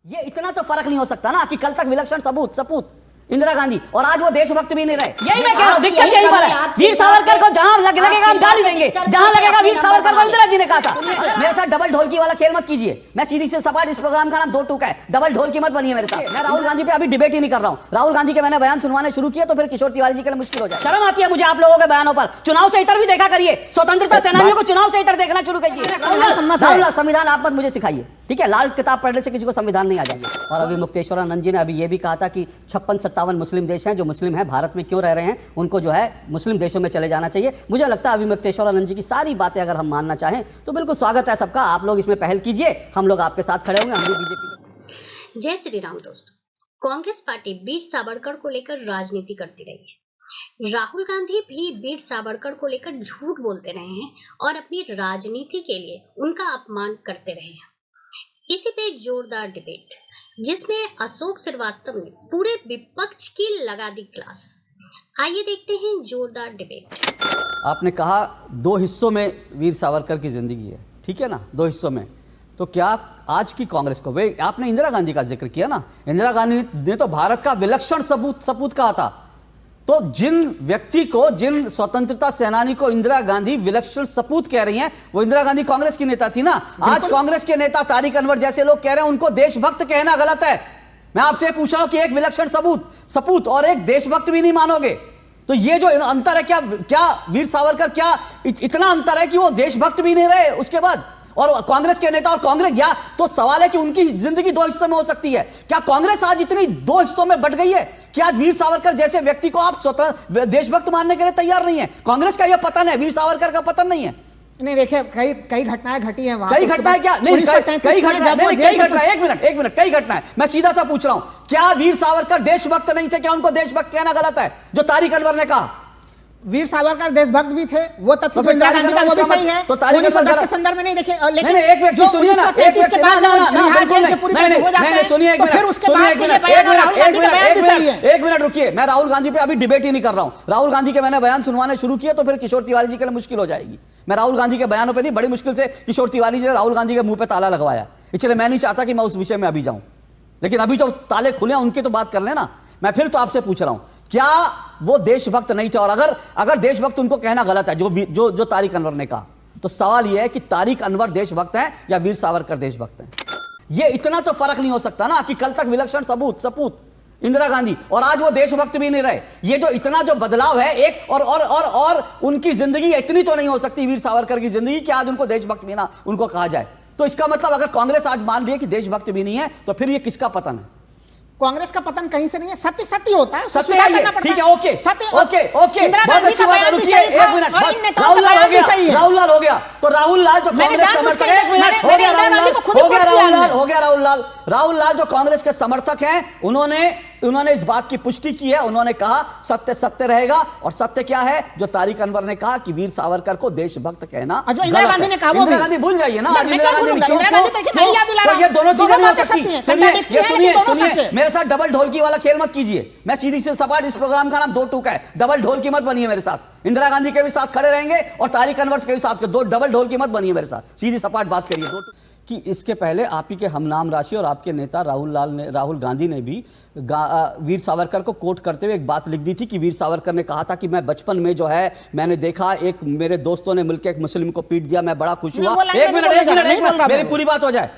ये इतना तो फर्क नहीं हो सकता ना कि कल तक विलक्षण सपूत इंदिरा गांधी और आज वो देशभक्त भी नहीं रहे। यही मैं कह रहा हूं, दिक्कत यही पर है। वीर सावरकर को जहां लगेगा हम गाली देंगे, जहां लगेगा वीर सावरकर को इंदिरा जी ने कहा था। मेरे साथ डबल ढोलकी वाला खेल मत कीजिए। मैं सीधी से सपाट, इस प्रोग्राम का नाम दो टूका है, डबल ढोलकी मत बनिए मेरे साथ। मैं राहुल गांधी पे अभी डिबेट ही नहीं कर रहा हूं। राहुल गांधी के मैंने बयान सुनवाने शुरू किए तो फिर किशोर तिवारी जी के लिए मुश्किल हो जाए। शर्म आती है मुझे आप लोगों के बयानों पर। चुनाव से इतर भी देखा करिए, स्वतंत्रता सेनानियों को चुनाव से इतर देखना शुरू कीजिए। संविधान आप मत मुझे सिखाइए, ठीक है? लाल किताब पढ़ने से किसी को संविधान नहीं आ जाएगी। और अभी मुक्तेश्वरानंद जी ने अभी ये भी कहा था कि 56-57 मुस्लिम देश हैं, जो मुस्लिम हैं भारत में क्यों रह रहे हैं, उनको जो है मुस्लिम देशों में चले जाना चाहिए। मुझे लगता है अभी मुक्तेश्वरानंद जी की सारी बातें अगर हम मानना चाहें तो बिल्कुल स्वागत है सबका। आप लोग इसमें पहल कीजिए, हम लोग आपके साथ खड़े होंगे। हम भी बीजेपी। जय श्री राम दोस्तों। कांग्रेस पार्टी वीर सावरकर को लेकर राजनीति करती रही है। राहुल गांधी भी वीर सावरकर को लेकर झूठ बोलते रहे हैं और अपनी राजनीति के लिए उनका अपमान करते रहे हैं। इसी पे जोरदार डिबेट, जिसमें अशोक श्रीवास्तव ने पूरे विपक्ष की लगा दी क्लास। आइए देखते हैं जोरदार डिबेट। आपने कहा दो हिस्सों में वीर सावरकर की जिंदगी है, ठीक है ना, दो हिस्सों में। तो क्या आज की कांग्रेस को, वे आपने इंदिरा गांधी का जिक्र किया ना, इंदिरा गांधी ने तो भारत का विलक्षण सपूत कहा था। तो जिन व्यक्ति को, जिन स्वतंत्रता सेनानी को इंदिरा गांधी विलक्षण सपूत कह रही हैं, वो इंदिरा गांधी कांग्रेस की नेता थी ना। आज कांग्रेस के नेता तारिक अनवर जैसे लोग कह रहे हैं उनको देशभक्त कहना गलत है। मैं आपसे पूछ रहा हूं कि एक विलक्षण सपूत और एक देशभक्त भी नहीं मानोगे तो ये जो अंतर है, क्या वीर सावरकर, क्या इतना अंतर है कि वो देशभक्त भी नहीं रहे उसके बाद, और कांग्रेस के नेता और कांग्रेस, या तो सवाल है कि उनकी जिंदगी दो हिस्सों में हो सकती है। क्या कांग्रेस आज इतनी दो हिस्सों में बट गई है कि आज वीर सावरकर जैसे व्यक्ति को आप स्वतंत्र देशभक्त मानने के लिए तैयार नहीं है? कांग्रेस का यह पतन है, वीर सावरकर का पतन नहीं है। नहीं, देखिए कई घटनाएं घटी हैं वहां। कई घटनाएं क्या? नहीं, कई घटनाएं, एक मिनट, कई घटनाएं। मैं सीधा सा पूछ रहा हूं, क्या वीर सावरकर देशभक्त नहीं थे? क्या उनको देशभक्त कहना गलत है जो तारिक अनवर ने कहा? वीर सावरकर देशभक्त भी थे, वो तथ्य तो इंदिरा गांधी का वो भी सही है। तो 1910 के संदर्भ में नहीं देखे, लेकिन एक व्यक्ति सुनिए ना, एक व्यक्ति ना ना ना सुनिए, तो फिर उसके बाद एक मिनट रुकिए। मैं राहुल गांधी पे अभी डिबेट ही नहीं कर रहा हूं। राहुल गांधी के मैंने बयान सुनवाने शुरू किए तो फिर किशोर तिवारी जी के लिए मुश्किल हो जाएगी। मैं राहुल गांधी के बयानों पे नहीं, बड़ी मुश्किल से किशोर तिवारी जी ने राहुल गांधी के मुंह पे ताला लगवाया, इसलिए मैं नहीं चाहता कि मैं उस विषय में अभी जाऊं। लेकिन अभी जो ताले खुले हैं उनके तो बात कर लेना। मैं फिर तो आपसे पूछ रहा हूं, क्या वो देशभक्त नहीं थे? और अगर देशभक्त उनको कहना गलत है जो तारिक अनवर ने कहा, तो सवाल यह है कि तारिक अनवर देशभक्त हैं या वीर सावरकर देशभक्त हैं? ये इतना तो फर्क नहीं हो सकता ना कि कल तक विलक्षण सपूत इंदिरा गांधी और आज वो देशभक्त भी नहीं रहे। ये जो इतना जो बदलाव है, एक और उनकी जिंदगी इतनी तो नहीं हो सकती वीर सावरकर की जिंदगी कि आज उनको देशभक्त भी ना उनको कहा जाए। तो इसका मतलब अगर कांग्रेस आज मान रही है कि देशभक्त भी नहीं है तो फिर ये किसका पतन है? कांग्रेस का पतन कहीं से नहीं है। सत्य होता है, सत्य है ये, ठीक है, ओके सत्य, ओके बहुत अच्छी बात है। रुकिए एक मिनट, बस राहुल लाल हो गया तो राहुल लाल जो कांग्रेस समर्थक, एक मिनट, हो गया राहुल लाल जो कांग्रेस के समर्थक हैं, उन्होंने इस बात की पुष्टि की है। उन्होंने कहा सत्य रहेगा। और सत्य क्या है? जो तारिक अनवर ने कहा कि वीर सावरकर को देशभक्त कहना, इंदिरा गांधी ने कहा, इंदिरा गांधी भूल जाइए ना। ये दोनों चीजें नहीं हो सकती। सुनिए, मेरे साथ डबल ढोलकी वाला खेल मत कीजिए। मैं सीधी से सपाट, इस प्रोग्राम का नाम दो टूका है, डबल ढोलकी मत बनिए मेरे साथ। इंदिरा गांधी के भी साथ खड़े रहेंगे और तारिक अनवर के भी साथ, दो डबल ढोलकी मत बनिए मेरे साथ। सीधी सपाट बात करिए। कि इसके पहले आप ही के हमनाम राशि और आपके नेता राहुल गांधी ने भी वीर सावरकर को कोट करते हुए एक बात लिख दी थी कि वीर सावरकर ने कहा था कि मैं बचपन में जो है मैंने देखा एक मेरे दोस्तों ने मिलकर एक मुस्लिम को पीट दिया, मैं बड़ा खुश हुआ। एक मिनट मेरी पूरी बात हो जाए।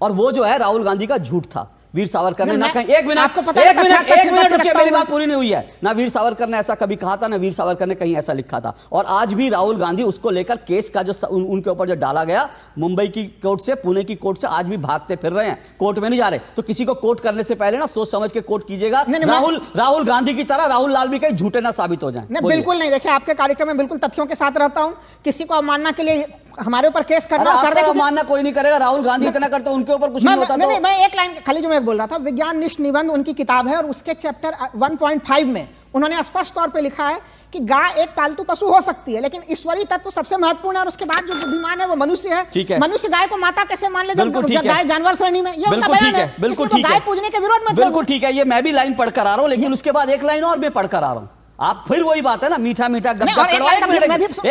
और वो जो है राहुल गांधी का झूठ था। वीर सावरकर ने ना कहीं, एक मिनट रुकिए, मेरी बात पूरी नहीं हुई है। ना वीर सावरकर ने ऐसा कभी कहा था, ना वीर सावरकर ने कहीं ऐसा लिखा था। और आज भी राहुल गांधी उसको लेकर केस का जो उनके ऊपर जो डाला गया मुंबई की कोर्ट से, पुणे की कोर्ट से, आज भी भागते फिर रहे हैं, कोर्ट में नहीं जा रहे। तो किसी को कोर्ट करने से पहले ना सोच समझ के कोर्ट कीजिएगा। राहुल गांधी की तरह राहुल लाल भी कहीं झूठे ना साबित हो जाए। बिल्कुल नहीं, देखिए आपके कार्यक्रम में बिल्कुल तथ्यों के साथ रहता हूं। किसी को अवमानना के लिए हमारे ऊपर केस करना मानना कोई नहीं करेगा। राहुल गांधी इतना करते हैं, उनके ऊपर कुछ नहीं होता। मैं एक लाइन खाली जो मैं बोल रहा था, विज्ञान निष्ठ निबंध उनकी किताब है और उसके चैप्टर 1.5 में उन्होंने स्पष्ट तौर पे लिखा है कि गाय एक पालतू पशु हो सकती है, लेकिन ईश्वरीय तत्व सबसे महत्वपूर्ण है और उसके बाद जो बुद्धिमान है वो मनुष्य है। मनुष्य गाय को माता कैसे मान ले जब गाय जानवर श्रेणी में? ये उनका बयान है। बिल्कुल ठीक है, गाय पूजने के विरोध में। बिल्कुल ठीक है, ये मैं भी लाइन पढ़कर आ रहा हूं, लेकिन उसके बाद एक लाइन और मैं पढ़कर आ रहा हूं। आप फिर वही बात है ना, मीठा मीठा गप गप कड़वा। एक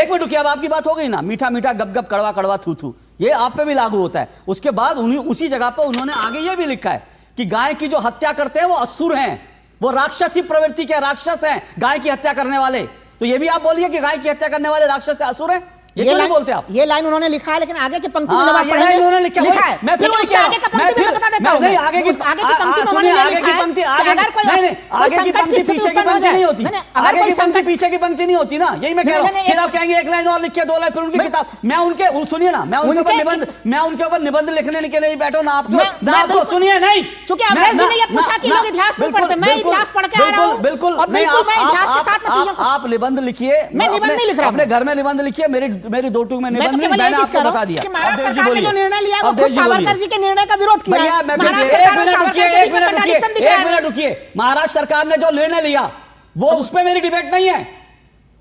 मिनट रुकिए, अब आपकी बात हो गई ना, मीठा मीठा गप गप कड़वा कड़वा थू थू, ये आप पे भी लागू होता है। उसके बाद उसी जगह पर उन्होंने आगे ये भी लिखा है कि गाय की जो हत्या करते हैं वो असुर हैं, वो राक्षसी प्रवृत्ति के राक्षस हैं, गाय की हत्या करने वाले। तो ये भी आप बोलिए कि गाय की हत्या करने वाले राक्षस असुर हैं? ये क्यों नहीं बोलते आप? ये लाइन उन्होंने लिखा है, लेकिन आगे की पंक्ति में जब आप ये लाइन उन्होंने लिखा है। मैं फिर लेकिन उसके आगे का पंक्ति में बता देता हूं। नहीं, आगे की पंक्ति में सुनिए, आगे की पंक्ति आगे की पंक्ति पीछे की पंक्ति नहीं होती, आगे की पंक्ति पीछे की पंक्ति नहीं होती ना, यही मैं कह रहा हूं। फिर आप कहेंगे एक लाइन और लिख के 2 लाइन, फिर उनकी किताब। मैं उनके, सुनिए ना, मैं उनके ऊपर निबंध लिखने के लिए बैठो ना आपको। सुनिए, नहीं, चूंकि अवधेश जी ने ये पूछा कि लोग इतिहास नहीं पढ़ते, मैं इतिहास पढ़ के आ रहा हूं। बिल्कुल नहीं, इतिहास के साथ में चीजों को आप निबंध लिखिए, मैं निबंध नहीं लिख रहा, अपने घर में निबंध लिखिए, मेरी 2 टूक में मैं तो केवल यही चीज कह रहा हूं कि महाराष्ट्र सरकार ने जो निर्णय लिया वो खुद सावरकर जी के निर्णय का विरोध किया है। एक मिनट रुकिए, महाराष्ट्र सरकार ने जो निर्णय लिया वो उस पर मेरी डिबेट नहीं है,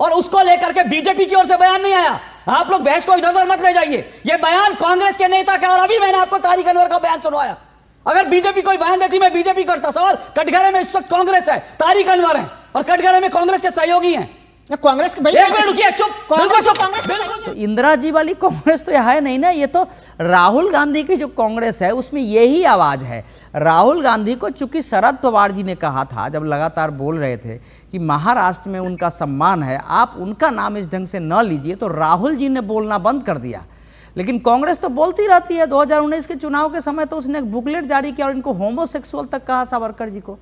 और उसको लेकर के बीजेपी की ओर से बयान नहीं आया। आप लोग बहस को इधर उधर मत ले जाइए। ये बयान कांग्रेस के नेता का, और अभी मैंने आपको तारिक अनवर का बयान सुनवाया। अगर बीजेपी कोई बयान देती मैं बीजेपी करता। सवाल, कटघरे में इस वक्त कांग्रेस है, तारिक अनवर है, और कटघरे में कांग्रेस के सहयोगी हैं। कांग्रेस के तो इंदिरा जी वाली कांग्रेस तो है नहीं ना, ये तो राहुल गांधी की जो कांग्रेस है उसमें यही आवाज है। राहुल गांधी को चूंकि शरद पवार जी ने कहा था, जब लगातार बोल रहे थे कि महाराष्ट्र में उनका सम्मान है, आप उनका नाम इस ढंग से न लीजिए, तो राहुल जी ने बोलना बंद कर दिया। लेकिन कांग्रेस तो बोलती रहती है। 2019 के चुनाव के समय तो उसने एक बुकलेट जारी किया और इनको होमोसेक्सुअल तक कहा सावरकर जी को।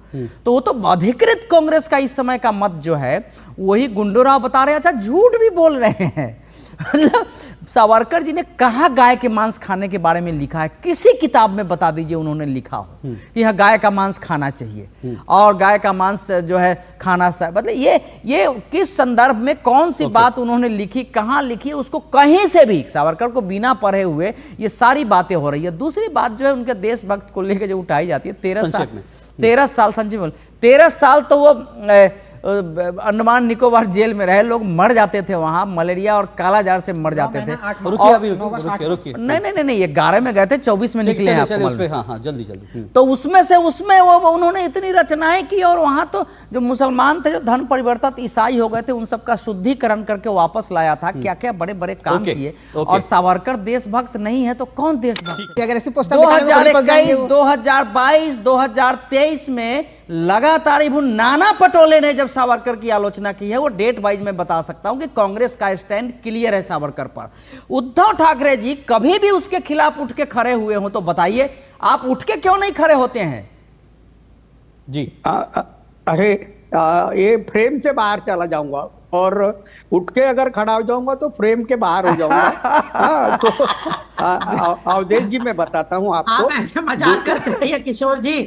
तो वो तो अधिकृत कांग्रेस का इस समय का मत जो है वही गुंडूराव बता रहे हैं। अच्छा, झूठ भी बोल रहे हैं। मतलब सावरकर जी ने कहा गाय के मांस खाने के बारे में लिखा है? किसी किताब में बता दीजिए उन्होंने लिखा हो कि यह गाय का मांस खाना चाहिए और गाय का मांस जो है खाना, मतलब ये किस संदर्भ में कौन सी बात उन्होंने लिखी, कहां लिखी, उसको कहीं से भी सावरकर को बिना पढ़े हुए ये सारी बातें हो रही है। दूसरी बात जो है उनके देशभक्त को लेकर जो उठाई जाती है, 13 साल संजीव, 13 साल तो वो अंडमान निकोबार जेल में रहे लोग, मर जाते थे वहां, मलेरिया और कालाजार से मर जाते थे। रुकिए, नहीं, 11 में गए थे, 24 में निकले हैं। जल्दी। तो उसमें वो उन्होंने इतनी रचनाएं की, और वहां तो जो मुसलमान थे, जो धन परिवर्तित ईसाई हो गए थे, उन सबका शुद्धिकरण करके वापस लाया था। क्या क्या बड़े बड़े काम किए। और सावरकर देशभक्त नहीं है तो कौन देशभक्त? 2021, 2022, 2023 में लगातार नाना पटोले ने जब सावरकर की आलोचना की है, वो डेट वाइज में बता सकता हूं कि कांग्रेस का स्टैंड क्लियर है सावरकर पर। उद्धव ठाकरे जी कभी भी उसके खिलाफ उठ के खड़े हुए हो तो बताइए, आप उठ के क्यों नहीं खड़े होते हैं जी? अरे ये फ्रेम से बाहर चला जाऊंगा, और उठ के अगर खड़ा हो जाऊंगा तो फ्रेम के बाहर हो जाऊंगा। तो अवधेश जी मैं बताता हूँ आपको। आप ऐसे मजाक करते रहिए किशोर जी,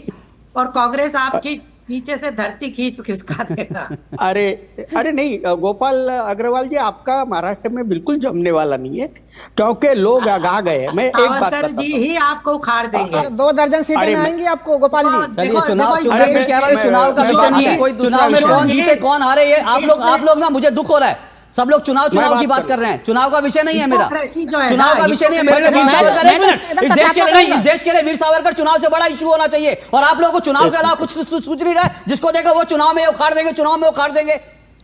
और कांग्रेस आपकी नीचे से धरती खींच खिसका देगा। अरे नहीं गोपाल अग्रवाल जी, आपका महाराष्ट्र में बिल्कुल जमने वाला नहीं है, क्योंकि लोग आगा गए। मैं एक बात बताता हूं, जी ही आपको उखाड़ देंगे। 2 दर्जन सीटें आएंगी आपको गोपाल जी। चलिए, चुनाव का विषय नहीं है। चुनाव में कौन जीते कौन हारे, ये आप लोग ना, मुझे दुख हो रहा है। सब लोग चुनाव की बात कर रहे हैं। चुनाव का विषय नहीं है मेरा, चुनाव का विषय नहीं है मेरा। इस देश के लिए वीर सावरकर चुनाव से बड़ा इशू होना चाहिए, और आप लोगों को चुनाव के अलावा कुछ सूझ नहीं रहा है। जिसको देखो वो चुनाव में उखाड़ देंगे, चुनाव में उखाड़ देंगे।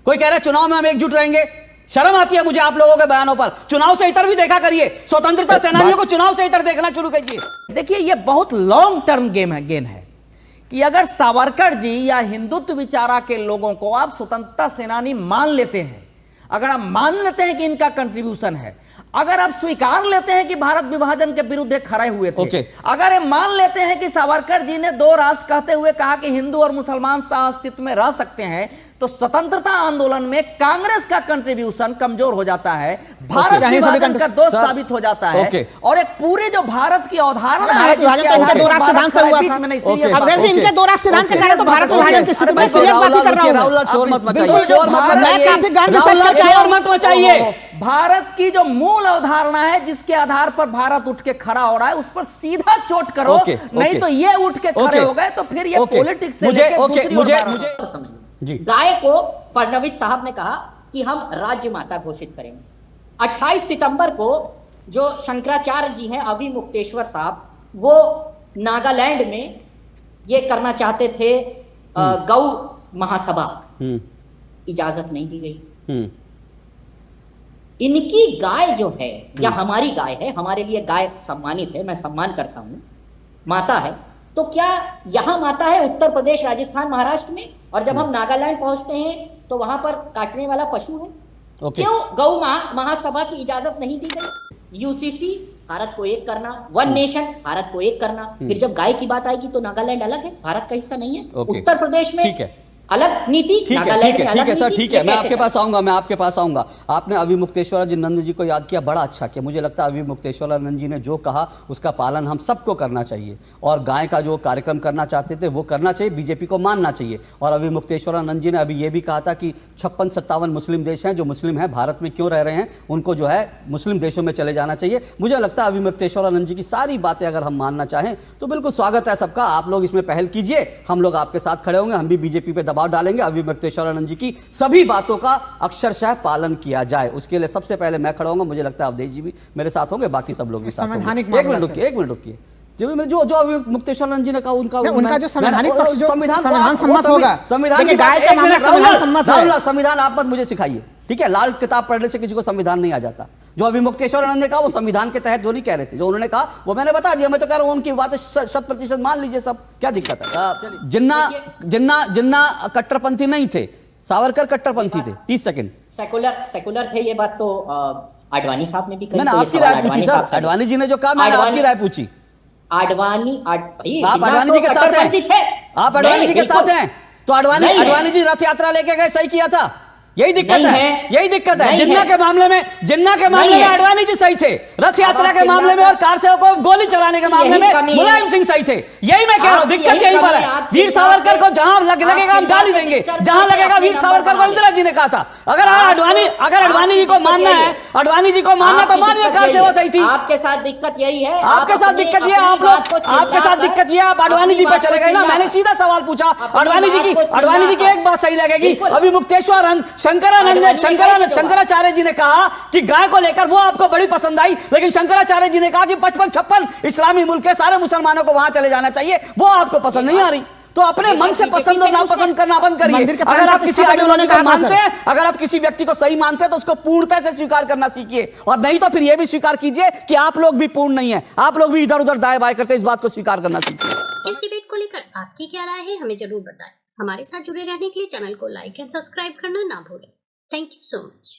कोई कह रहा है चुनाव में हम एकजुट रहेंगे। शर्म आती है मुझे आप लोगों के बयानों पर। चुनाव से इतर भी देखा करिए, स्वतंत्रता सेनानियों को चुनाव से इतर देखना शुरू कीजिए। देखिए, ये बहुत लॉन्ग टर्म गेम है कि अगर सावरकर जी या हिंदुत्व विचारा के लोगों को आप स्वतंत्रता सेनानी मान लेते हैं, अगर आप मान लेते हैं कि इनका कंट्रीब्यूशन है, अगर आप स्वीकार लेते हैं कि भारत विभाजन के विरुद्ध खड़े हुए थे, अगर ये मान लेते हैं कि सावरकर जी ने 2 राष्ट्र कहते हुए कहा कि हिंदू और मुसलमान सह अस्तित्व में रह सकते हैं, तो स्वतंत्रता आंदोलन में कांग्रेस का कंट्रीब्यूशन कमजोर हो जाता है, भारत विभाजन का दोष साबित हो जाता है। और एक पूरे जो भारत की अवधारणा है, इनके 2 राष्ट्र सिद्धांत से हुआ था। अब इनके 2 राष्ट्र सिद्धांत के कारण तो भारत विभाजन की स्थिति में सीरियस बात ही कर रहा हूं। शोर मत मचाइए। भारत की जो मूल अवधारणा है, जिसके आधार पर भारत उठ के खड़ा हो रहा है, उस पर सीधा चोट करो। नहीं तो ये उठ के खड़े हो गए तो फिर ये पॉलिटिक्स से लेकर दूसरी गाय को फडणवीस साहब ने कहा कि हम राज्य माता घोषित करेंगे। 28 सितंबर को जो शंकराचार्य जी हैं, अभिमुक्तेश्वर साहब, वो नागालैंड में ये करना चाहते थे, गौ महासभा, इजाजत नहीं दी गई। इनकी गाय जो है, या हमारी गाय है, हमारे लिए गाय सम्मानित है, मैं सम्मान करता हूं, माता है, तो क्या यहाँ माता है उत्तर प्रदेश, राजस्थान, महाराष्ट्र में, और जब हम नागालैंड पहुंचते हैं तो वहां पर काटने वाला पशु है? क्यों गौ महासभा की इजाजत नहीं दी गई? यूसीसी, भारत को एक करना, वन नेशन, भारत को एक करना। फिर जब गाय की बात आएगी तो नागालैंड अलग है, भारत का हिस्सा नहीं है। उत्तर प्रदेश में अलग नीति, नागालैंड में अलग सर, नीति। ठीक है, मैं आपके पास आऊंगा। आपने अभी मुक्तेश्वरानंद जी को याद किया, बड़ा अच्छा किया। मुझे लगता है अभी मुक्तेश्वरानंद जी ने जो कहा उसका पालन हम सबको करना चाहिए, और गाय का जो कार्यक्रम करना चाहते थे वो करना चाहिए, बीजेपी को मानना चाहिए। और अभी मुक्तेश्वरानंद जी ने अभी ये भी कहा था कि 56-57 मुस्लिम देश हैं, जो मुस्लिम हैं भारत में क्यों रह रहे हैं, उनको जो है मुस्लिम देशों में चले जाना चाहिए। मुझे लगता है अभी मुक्तेश्वरानंद जी की सारी बातें अगर हम मानना चाहें तो बिल्कुल स्वागत है सबका। आप लोग इसमें पहल कीजिए, हम लोग आपके साथ खड़े होंगे, हम भी बीजेपी पे दबाव डालेंगे अभी मुक्तेश्वरानंद जी की सभी बातों का अक्षरशः पालन किया जाए। उसके लिए सबसे पहले मैं खड़ा होऊंगा, मुझे लगता है अवधेश जी भी मेरे साथ होंगे, बाकी सब लोग भी साथ होंगे। एक मिनट रुकिए। जो अभी मुक्तेश्वरानंद जी ने कहा उनका जो संवैधानिक पक्ष जो संविधान सम्मत होगा, संविधान आप मत मुझे सिखाइए, ठीक है? लाल किताब पढ़ने से किसी को संविधान नहीं आ जाता। जो अभी मुक्तेश्वरानंद ने कहा वो संविधान के तहत जो नहीं कह रहे थे, जो उन्होंने कहा वो मैंने बता दिया। मैं तो कह रहा हूं उनकी बातें 100% मान लीजिए सब, क्या दिक्कत है? जिन्ना कट्टरपंथी नहीं थे, सावरकर कट्टरपंथी थे। 30 सेकंड। सेकुलर थे, ये बात तो आडवाणी साहब ने भी कही। मैंने आपकी राय पूछी सर, आडवाणी जी ने जो कहा मैंने आपकी राय पूछी। आप आडवाणी जी के साथ हैं, आप आडवाणी जी के साथ हैं, तो आडवाणी जी रथ यात्रा लेके गए, सही किया था। यही दिक्कत है। जिन्ना के मामले में आडवाणी जी सही थे, रथ यात्रा के मामले में और कार सेवकों को गोली चलाने के मामले में मुलायम सिंह सही थे। यही मैं कह रहा हूं, दिक्कत यही पर है। वीर सावरकर को जहां लगेगा हम गाली देंगे, जहां लगेगा वीर सावरकर को इंदिरा जी ने कहा था। अगर आडवाणी जी को मानना है, आडवाणी जी को मानना तो मानिए कार सेवा सही थी। आपके साथ दिक्कत यही है, आपके साथ दिक्कत ये, आप आडवाणी जी पे चले गए ना। मैंने सीधा सवाल पूछा, आडवाणी जी की एक बात सही लगेगी। अभी मुक्तेश्वरानंद शंकराचार्य जी ने कहा कि गाय को लेकर वो आपको बड़ी पसंद आई, लेकिन शंकराचार्य जी ने कहा कि 55-56 इस्लामी मुल्क के सारे मुसलमानों को वहां चले जाना चाहिए, वो आपको पसंद नहीं आ रही। तो अपने मन से पसंद और नापसंद करना बंद करिए। अगर आप किसी आइडियोलॉजी को मानते हैं, अगर आप किसी व्यक्ति को सही मानते हैं तो उसको पूर्णता से स्वीकार करना सीखिए, और नहीं तो फिर यह भी स्वीकार कीजिए कि आप लोग भी पूर्ण नहीं है, आप लोग भी इधर उधर दाएं बाएं करते हैं। इस बात को स्वीकार करना सीखिए। इस डिबेट को लेकर आपकी क्या राय है, हमें जरूर बताएं। हमारे साथ जुड़े रहने के लिए चैनल को लाइक एंड सब्सक्राइब करना ना भूलें। Thank you so much.